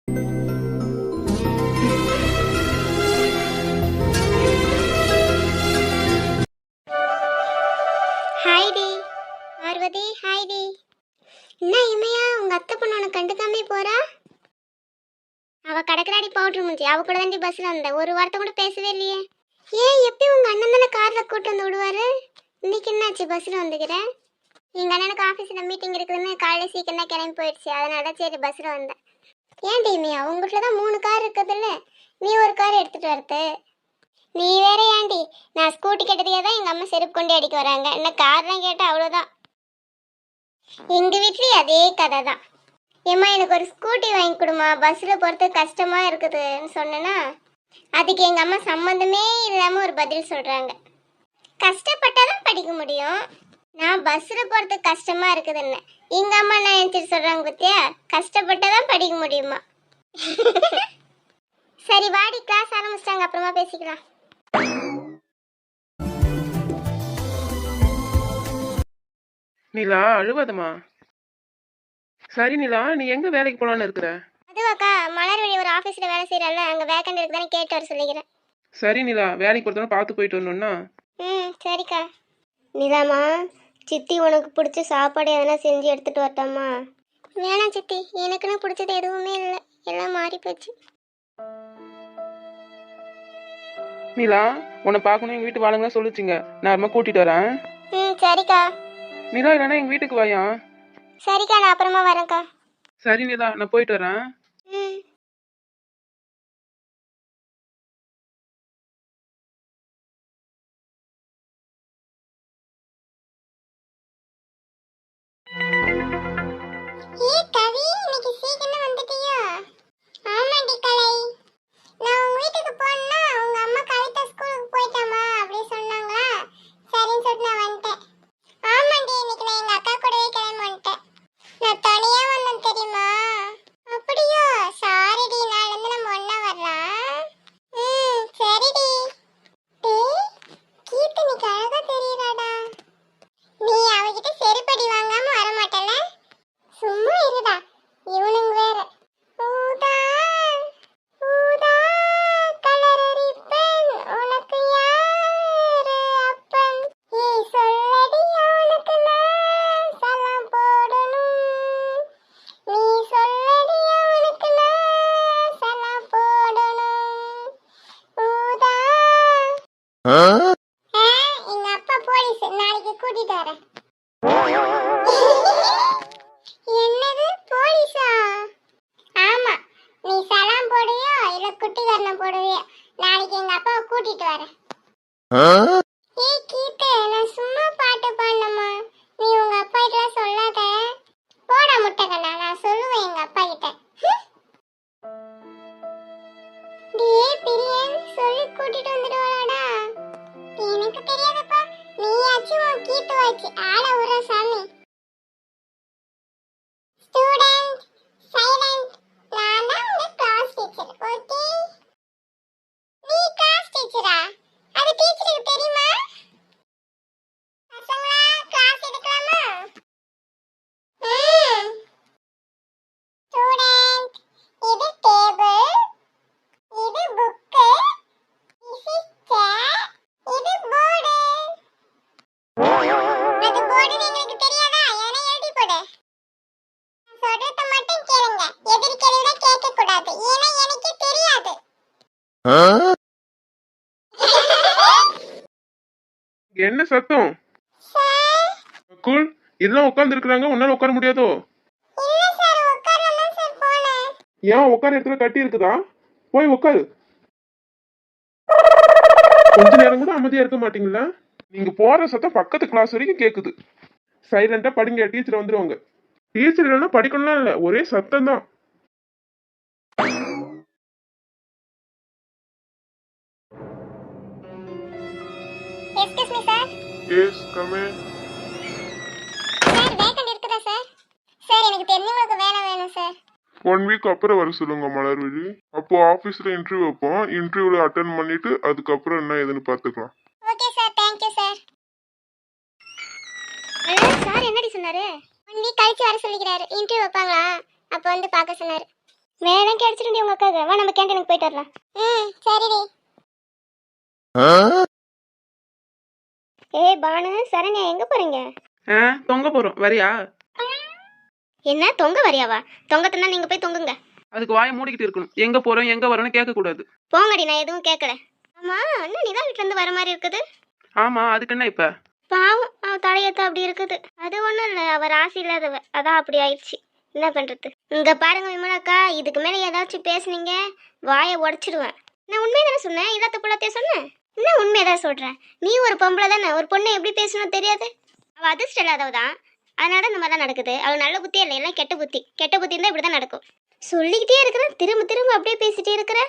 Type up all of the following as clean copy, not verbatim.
ஹாய்டி பார்வதி. ஹாய்டி. என்ன இமையா உங்க அத்தை பொண்ணு உனக்கு கண்டுக்காமே போறா? அவ கடற்கராடி பவுடர் முடிஞ்சு அவ கூட தாண்டி பஸ்ல வந்த, ஒரு வார்த்தை கூட பேசவே இல்லையே. ஏன் எப்பயும் உங்க அண்ணன் தானே கார்ல கூட்டு வந்து விடுவாரு, இன்னைக்கு என்னாச்சு பஸ்ல வந்துக்கிறேன்? எங்க அண்ணனுக்கு ஆஃபீஸ்ல மீட்டிங் இருக்குதுன்னு காலையில சீக்கிரம் தான் கிளம்பி போயிடுச்சு, அதனால சரி பஸ்ல வந்தேன். ஏன்டி இமையா உங்க வீட்டுல தான் 3 கார் இருக்குதுல்ல, நீ ஒரு கார் எடுத்துட்டு வரது? நீ வேற ஏன்டி, நான் ஸ்கூட்டி கேட்டதுக்கே தான் எங்க அம்மா செருப்பு கொண்டு அடிக்க வராங்க, என்ன கார்லாம் கேட்டா அவ்வளோதான். எங்க வீட்லயும் அதே கதை தான். ஏம்மா எனக்கு ஒரு ஸ்கூட்டி வாங்கி கொடுமா, பஸ்ஸில் போகிறது கஷ்டமா இருக்குதுன்னு சொன்னேன்னா அதுக்கு எங்கள் அம்மா சம்மந்தமே இல்லாமல் ஒரு பதில் சொல்கிறாங்க. கஷ்டப்பட்டாதான் படிக்க முடியும், நான் பஸ்ஸில் போகிறதுக்கு கஷ்டமா இருக்குதுன்னு எங்கள் அம்மா என்ன நினச்சிட்டு சொல்கிறாங்க பத்தியா, கஷ்டப்பட்டாதான் படிக்க முடியுமா? சரி வாடி, கிளாஸ் ஆரம்பிச்சிட்டாங்க, அப்புறமா பேசிக்கலாம். நிலா அழுவாதம்மா. சரி நிலா, நீ எங்க வேலைக்கு போலான்னு இருக்கிற? அதுவாக்கா, மலர்வழி ஒரு ஆஃபீஸில் வேலை செய்கிறாள், அங்கே வேக்கண்ட் இருக்குதானே கேட்டு வர சொல்லிக்கிறேன். சரி நிலா, வேலைக்கு போகிறதாலும் பார்த்து போயிட்டு வரணும்னா. சரிக்கா. நிலாமா, சித்தி உனக்கு பிடிச்ச சாப்பாடு எதனா செஞ்சு எடுத்துட்டு வரட்டாமா? வேணாம் சித்தி, எனக்குன்னு பிடிச்சது எதுவுமே இல்லை, எல்லாம் மாறி போச்சு. நிலா, உன்னை பார்க்கணும் எங்கள் வீட்டு வாழுங்க சொல்லிச்சுங்க, நான் கூட்டிட்டு வரேன். சரிக்கா. நிலா இல்லைன்னா எங்கள் வீட்டுக்கு வாயா. சரிக்கா, நான் அப்புறமா வரேன்க்கா. சரி நிலா, நான் போயிட்டு வரேன். எங்க அப்பா போலீஸ், நாளைக்கு கூட்டிட்டு வரேன். என்னது போலீஸா? ஆமா, நீ சலாம் போடுவியோ இல்ல குட்டி கரணம் போடுவியோ, நாளைக்கு எங்க அப்பாவை கூட்டிட்டு வரேன். ஏய் கீத்து, நான் சும்மா பாட்டு பாடணுமா, நீ உங்க அப்பா கிட்ட சொல்லாத. போட முட்டைக்கண்ணா, நான் சொல்லுவேன் எங்க அப்பா கிட்ட. டேய் பிரியன், சொல்லி கூட்டிட்டு வந்துடுவாடா. எனக்கு தெரியாதப்பா, நீயாச்சும் உன் கீத்து வச்சு ஆள உற சாமி. ஸ்டூடண்ட் சைலண்ட், நான் தான் உங்க கிளாஸ் டீச்சர், ஓகே? நீ கிளாஸ் டீச்சரா? அது டீச்சருக்கு தெரியுமா? பசங்களா, கிளாஸ் எடுக்கலாமா? ஸ்டூடண்ட், இது டேபிள், இது புக்கு, இது சேர், இது போர்டு. அது போர்டுன்னு எங்களுக்கு தெரியாதா? எதனா எழுதி போடு. சொல்றத மட்டும் கேளுங்க, எதிரி கேள்வில கேட்க கூடாது, ஏன்னா எனக்கு தெரியாது. என்ன சத்தம்? கூல், இதெல்லாம் உட்கார்ந்து இருக்கிறாங்க, உன்னால உட்கார முடியாதோ? இல்ல சார், உட்காரலாம் சார் போனேன். ஏன் உட்கார இடத்துல கட்டி இருக்குதா? போய் உட்காரு. கொஞ்ச நேரம் கூட அமைதியா இருக்க மாட்டீங்களா? நீங்க போற சத்தம் பக்கத்து கிளாஸ் வரைக்கும் கேக்குது. சைலண்டா படிங்க, டீச்சர் வந்துருவாங்க. டீச்சர் இல்லைன்னா படிக்கணும்லாம் இல்ல, ஒரே சத்தம் தான். Excuse me sir. Yes come in. Sir vacant இருக்குதா சார்? சார் எனக்கு தெரிஞ்சவங்களுக்கு வேலை வேணும் சார். 1 வீக் அப்புறம் வர சொல்லுங்க மலர்விழி. அப்போ ஆஃபீஸில் இன்டர்வியூ வைப்போம், இன்டர்வியூவில் அட்டன் பண்ணிட்டு அதுக்கப்புறம் என்ன ஏதுன்னு பார்த்துக்கலாம். Okay sir, thank you sir. Sir என்னடி சொன்னாரு? 1 வீக் கழிச்சு வர சொல்லிக்கிறாரு, இன்டர்வியூ வைப்பாங்களா, அப்போ வந்து பார்க்க சொன்னாரு. வேற கிடைச்சிட்டு உங்க அக்காவுக்கு வா நம்ம கேண்டீனுக்கு போயிட்டு வரலாம். ம் சரிடி. ஏய் பானு சரண்யா எங்க போறீங்க? தொங்க போறோம், வரியா? என்ன தொங்க வரியாவா? தொங்கத்துனா நீங்க போய் தொங்குங்க. அதுக்கு வாயை மூடிக்கிட்டு இருக்கணும். எங்க போறோம் எங்க வரோம்னு கேட்க கூடாது. போங்கடி, நான் எதுவும் கேட்கல. ஆமா அண்ணா நீதான் வீட்டுல இருந்து வர மாதிரி இருக்குது. ஆமா, அதுக்கு என்ன இப்ப? பாவம் அவ தலையத்த அப்படி இருக்குது. அது ஒண்ணும் இல்ல, அவ ராசி இல்லாதவ, அதான் அப்படி ஆயிடுச்சு. என்ன பண்றது? இங்க பாருங்க விமலாக்கா, இதுக்கு மேல ஏதாச்சும் பேசுனீங்க வாயை உடைச்சிடுவேன். நான் உண்மையை தானே சொன்னேன், இல்லாத புள்ளத்தையே சொன்னேன். என்ன உண்மையதான் சொல்றேன். நீ ஒரு பொம்பளை தானே, ஒரு பொண்ணை எப்படி பேசணும் தெரியாது. அவ அதிர்ஷ்டம் இல்லாதவதான், அதனால இந்த மாதிரி தான் நடக்குது. அவள் நல்ல புத்தி இல்லை, எல்லாம் கெட்ட புத்தி. கெட்ட புத்தி இருந்தா இப்படிதான் நடக்கும். சொல்லிக்கிட்டே இருக்கிறேன், திரும்ப திரும்ப அப்படியே பேசிட்டே இருக்கிற.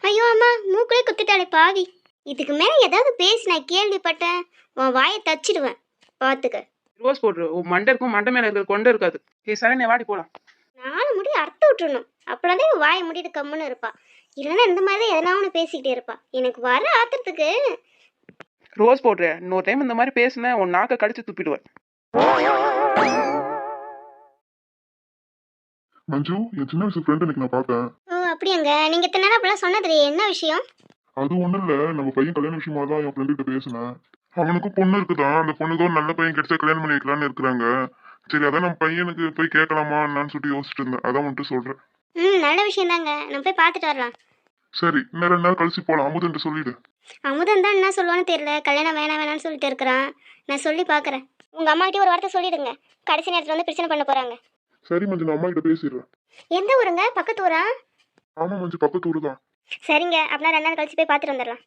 ஐயோ அம்மா, மூக்குலே குத்திட்டாளே பாவி. இதுக்கு மேல ஏதாவது பேசி நான் கேள்விப்பட்டேன், உன் வாயை தச்சிடுவேன் பாத்துக்க. ரோஸ் போடுற உன் மண்டை இருக்கும், மண்டை மேல இருக்கிற கொண்டை இருக்காது. சரண்யா வாடி போலாம். நாலு முடி அறுத்து விட்டுறணும், அப்பதான் இவன் வாயை முடிட்டு கம்முன்னு இருப்பா. இல்லைன்னா இந்த மாதிரி தான் எதனா ஒன்று பேசிக்கிட்டே இருப்பா. எனக்கு வர ஆத்திரத்துக்கு. ரோஸ் போடுற இன்னொரு டைம் இந்த மாதிரி பேசுன உன் நாக்க கடிச்சு துப்பிடுவேன். மஞ்சு, என் சின்ன வயசு ஃப்ரெண்ட் இன்னைக்கு நான் பார்த்தேன். ஓ அப்படியாங்க, நீங்க இத்தனை நேரம் அப்படிலாம் சொன்னது என்ன விஷயம்? அது ஒண்ணும் இல்ல, நம்ம பையன் கல்யாண விஷயமா தான் என் ஃப்ரெண்டு கிட்ட பேசினேன். அவனுக்கும் பொண்ணு இருக்குதான், அந்த பொண்ணுக்கு ஒரு நல்ல பையன் கிடைச்சா கல்யாணம் பண்ணி வைக்கலான்னு இருக்கிறாங்க. சரி, அதான் நம்ம பையனுக்கு போய் கேட்கலாமா என்னன்னு சொல்லிட்டு யோசிச்சுட்டு இருந்தேன், அதான் வந்துட்டு சொல்றேன். நல்ல விஷயம் தாங்க, நம்ம போய் பார்த்துட்டு வரலாம். சரி, இன்னும் 2 நாள் கழிச்சு போலாம். அமுதன்ட்டு சொல்லிடு. அமுதன் தான் என்ன சொல்லுவான்னு தெரியல, கல்யாணம் வேணாம் வேணாம்னு சொல்லிட்டு இருக்கிறான். நான் சொல்லி பார்க்குறேன். உங்க அம்மா கிட்டே ஒரு வார்த்தை சொல்லிடுங்க, கடைசி நேரத்தில் வந்து பிரச்சனை பண்ண போறாங்க. சரி மஞ்சு, நான் அம்மா கிட்ட பேசிடுறேன். எந்த ஊருங்க? பக்கத்து ஊரா? ஆமா மஞ்சு, பக்கத்து ஊரு தான். சரிங்க, அப்படின்னா 2 நாள் கழிச்சு போய் பார்த்துட்டு வந்துடலாம்.